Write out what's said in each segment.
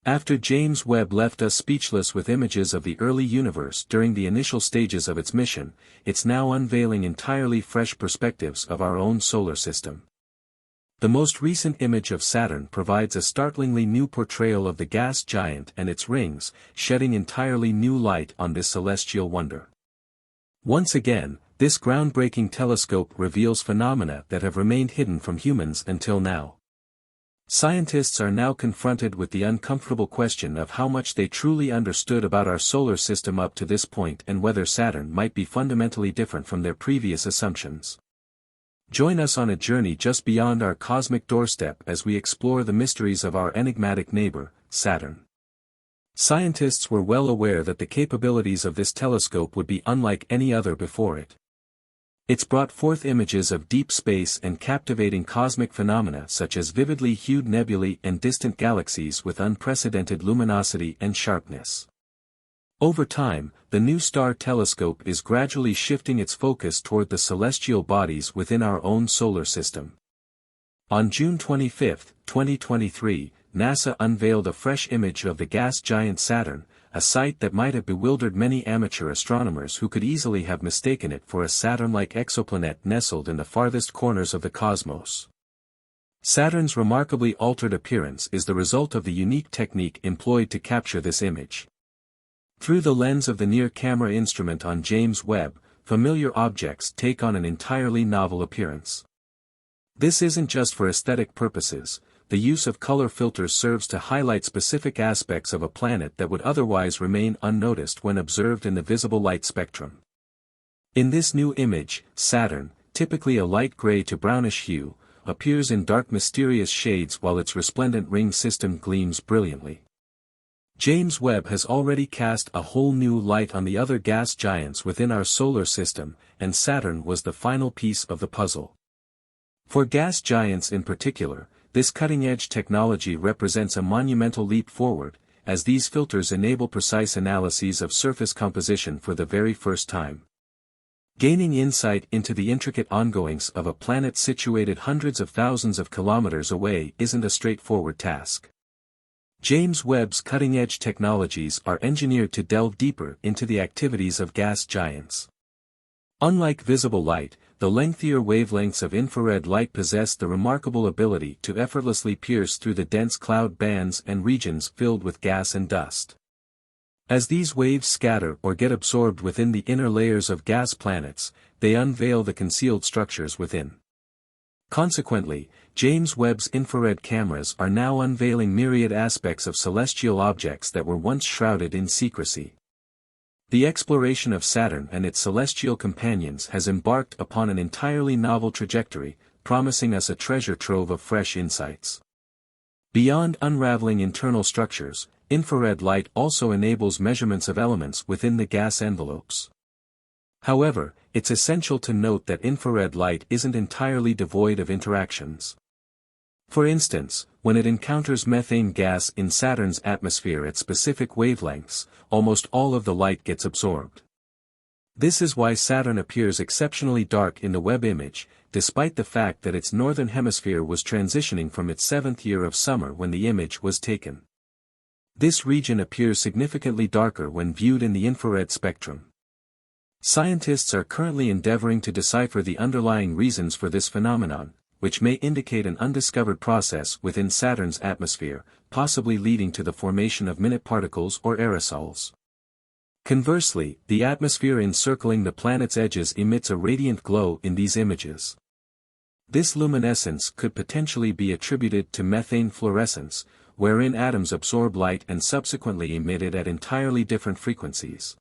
After James Webb left us speechless with images of the early universe during the initial stages of its mission, it's now unveiling entirely fresh perspectives of our own solar system. The most recent image of Saturn provides a startlingly new portrayal of the gas giant and its rings, shedding entirely new light on this celestial wonder. Once again, this groundbreaking telescope reveals phenomena that have remained hidden from humans until now. Scientists are now confronted with the uncomfortable question of how much they truly understood about our solar system up to this point and whether Saturn might be fundamentally different from their previous assumptions. Join us on a journey just beyond our cosmic doorstep as we explore the mysteries of our enigmatic neighbor, Saturn. Scientists were well aware that the capabilities of this telescope would be unlike any other before it. It's brought forth images of deep space and captivating cosmic phenomena such as vividly hued nebulae and distant galaxies with unprecedented luminosity and sharpness. Over time, the new star telescope is gradually shifting its focus toward the celestial bodies within our own solar system. On June 25, 2023, NASA unveiled a fresh image of the gas giant Saturn, a sight that might have bewildered many amateur astronomers who could easily have mistaken it for a Saturn-like exoplanet nestled in the farthest corners of the cosmos. Saturn's remarkably altered appearance is the result of the unique technique employed to capture this image. Through the lens of the near-camera instrument on James Webb, familiar objects take on an entirely novel appearance. This isn't just for aesthetic purposes. The use of color filters serves to highlight specific aspects of a planet that would otherwise remain unnoticed when observed in the visible light spectrum. In this new image, Saturn, typically a light gray to brownish hue, appears in dark mysterious shades while its resplendent ring system gleams brilliantly. James Webb has already cast a whole new light on the other gas giants within our solar system, and Saturn was the final piece of the puzzle. For gas giants in particular, this cutting-edge technology represents a monumental leap forward, as these filters enable precise analyses of surface composition for the very first time. Gaining insight into the intricate ongoings of a planet situated hundreds of thousands of kilometers away isn't a straightforward task. James Webb's cutting-edge technologies are engineered to delve deeper into the activities of gas giants. Unlike visible light, the lengthier wavelengths of infrared light possess the remarkable ability to effortlessly pierce through the dense cloud bands and regions filled with gas and dust. As these waves scatter or get absorbed within the inner layers of gas planets, they unveil the concealed structures within. Consequently, James Webb's infrared cameras are now unveiling myriad aspects of celestial objects that were once shrouded in secrecy. The exploration of Saturn and its celestial companions has embarked upon an entirely novel trajectory, promising us a treasure trove of fresh insights. Beyond unraveling internal structures, infrared light also enables measurements of elements within the gas envelopes. However, it's essential to note that infrared light isn't entirely devoid of interactions. For instance, when it encounters methane gas in Saturn's atmosphere at specific wavelengths, almost all of the light gets absorbed. This is why Saturn appears exceptionally dark in the Webb image, despite the fact that its northern hemisphere was transitioning from its 7th year of summer when the image was taken. This region appears significantly darker when viewed in the infrared spectrum. Scientists are currently endeavoring to decipher the underlying reasons for this phenomenon, which may indicate an undiscovered process within Saturn's atmosphere, possibly leading to the formation of minute particles or aerosols. Conversely, the atmosphere encircling the planet's edges emits a radiant glow in these images. This luminescence could potentially be attributed to methane fluorescence, wherein atoms absorb light and subsequently emit it at entirely different frequencies.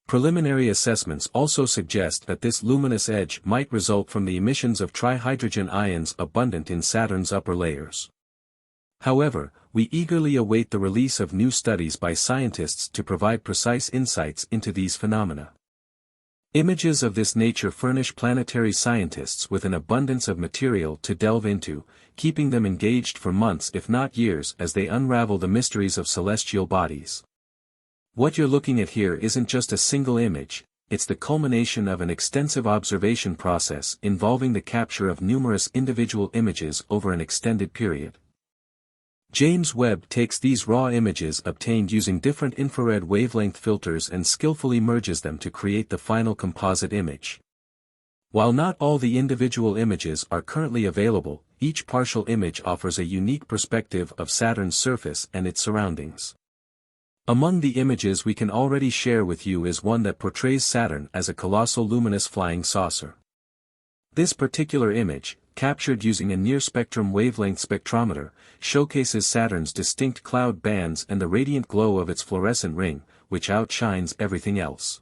Preliminary assessments also suggest that this luminous edge might result from the emissions of trihydrogen ions abundant in Saturn's upper layers. However, we eagerly await the release of new studies by scientists to provide precise insights into these phenomena. Images of this nature furnish planetary scientists with an abundance of material to delve into, keeping them engaged for months if not years as they unravel the mysteries of celestial bodies. What you're looking at here isn't just a single image, it's the culmination of an extensive observation process involving the capture of numerous individual images over an extended period. James Webb takes these raw images obtained using different infrared wavelength filters and skillfully merges them to create the final composite image. While not all the individual images are currently available, each partial image offers a unique perspective of Saturn's surface and its surroundings. Among the images we can already share with you is one that portrays Saturn as a colossal luminous flying saucer. This particular image, captured using a near-spectrum wavelength spectrometer, showcases Saturn's distinct cloud bands and the radiant glow of its fluorescent ring, which outshines everything else.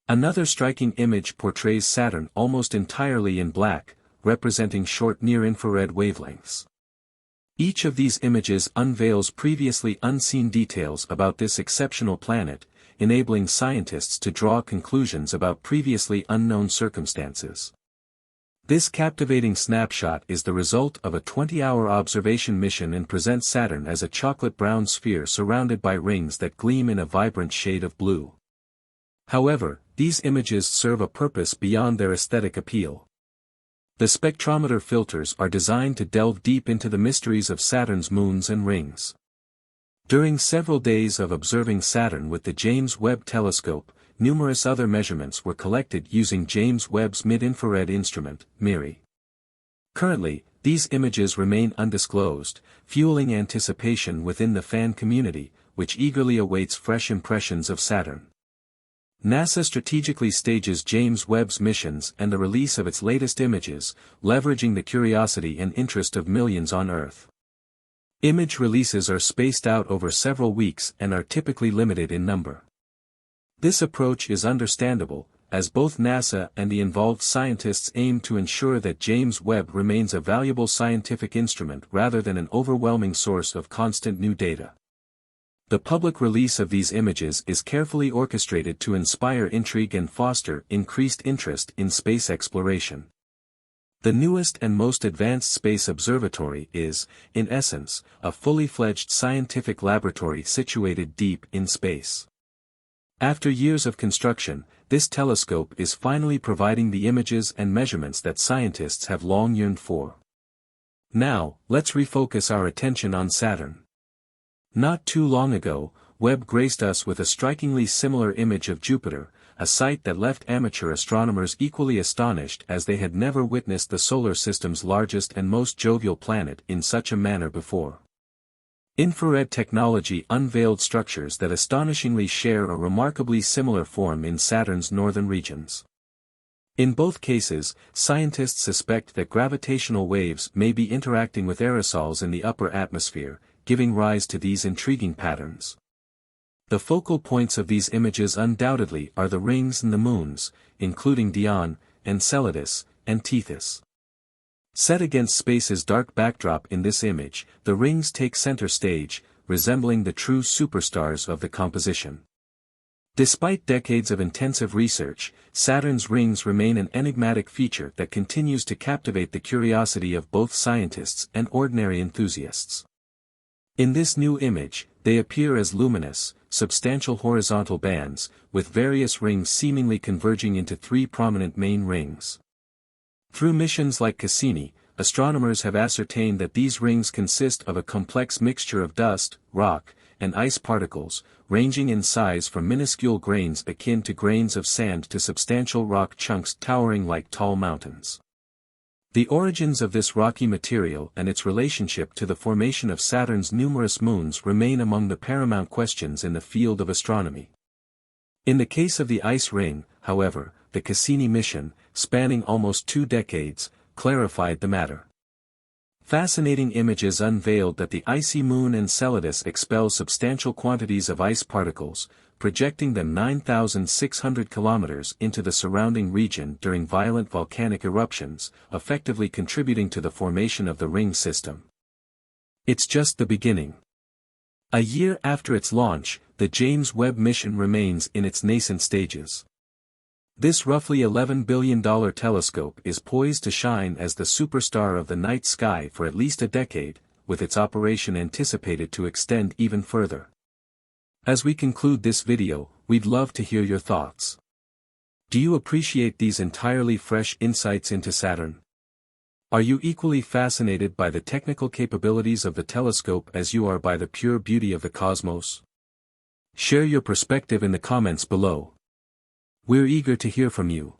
Another striking image portrays Saturn almost entirely in black, representing short near-infrared wavelengths. Each of these images unveils previously unseen details about this exceptional planet, enabling scientists to draw conclusions about previously unknown circumstances. This captivating snapshot is the result of a 20-hour observation mission and presents Saturn as a chocolate-brown sphere surrounded by rings that gleam in a vibrant shade of blue. However, these images serve a purpose beyond their aesthetic appeal. The spectrometer filters are designed to delve deep into the mysteries of Saturn's moons and rings. During several days of observing Saturn with the James Webb Telescope, numerous other measurements were collected using James Webb's mid-infrared instrument, MIRI. Currently, these images remain undisclosed, fueling anticipation within the fan community, which eagerly awaits fresh impressions of Saturn. NASA strategically stages James Webb's missions and the release of its latest images, leveraging the curiosity and interest of millions on Earth. Image releases are spaced out over several weeks and are typically limited in number. This approach is understandable, as both NASA and the involved scientists aim to ensure that James Webb remains a valuable scientific instrument rather than an overwhelming source of constant new data. The public release of these images is carefully orchestrated to inspire intrigue and foster increased interest in space exploration. The newest and most advanced space observatory is, in essence, a fully fledged scientific laboratory situated deep in space. After years of construction, this telescope is finally providing the images and measurements that scientists have long yearned for. Now, let's refocus our attention on Saturn. Not too long ago, Webb graced us with a strikingly similar image of Jupiter, a sight that left amateur astronomers equally astonished as they had never witnessed the solar system's largest and most jovial planet in such a manner before. Infrared technology unveiled structures that astonishingly share a remarkably similar form in Saturn's northern regions. In both cases, scientists suspect that gravitational waves may be interacting with aerosols in the upper atmosphere, giving rise to these intriguing patterns. The focal points of these images undoubtedly are the rings and the moons, including Dione, Enceladus, and Tethys. Set against space's dark backdrop in this image, the rings take center stage, resembling the true superstars of the composition. Despite decades of intensive research, Saturn's rings remain an enigmatic feature that continues to captivate the curiosity of both scientists and ordinary enthusiasts. In this new image, they appear as luminous, substantial horizontal bands, with various rings seemingly converging into three prominent main rings. Through missions like Cassini, astronomers have ascertained that these rings consist of a complex mixture of dust, rock, and ice particles, ranging in size from minuscule grains akin to grains of sand to substantial rock chunks towering like tall mountains. The origins of this rocky material and its relationship to the formation of Saturn's numerous moons remain among the paramount questions in the field of astronomy. In the case of the ice ring, however, the Cassini mission, spanning almost 2 decades, clarified the matter. Fascinating images unveiled that the icy moon Enceladus expels substantial quantities of ice particles, projecting them 9,600 kilometers into the surrounding region during violent volcanic eruptions, effectively contributing to the formation of the ring system. It's just the beginning. A year after its launch, the James Webb mission remains in its nascent stages. This roughly $11 billion telescope is poised to shine as the superstar of the night sky for at least a decade, with its operation anticipated to extend even further. As we conclude this video, we'd love to hear your thoughts. Do you appreciate these entirely fresh insights into Saturn? Are you equally fascinated by the technical capabilities of the telescope as you are by the pure beauty of the cosmos? Share your perspective in the comments below. We're eager to hear from you.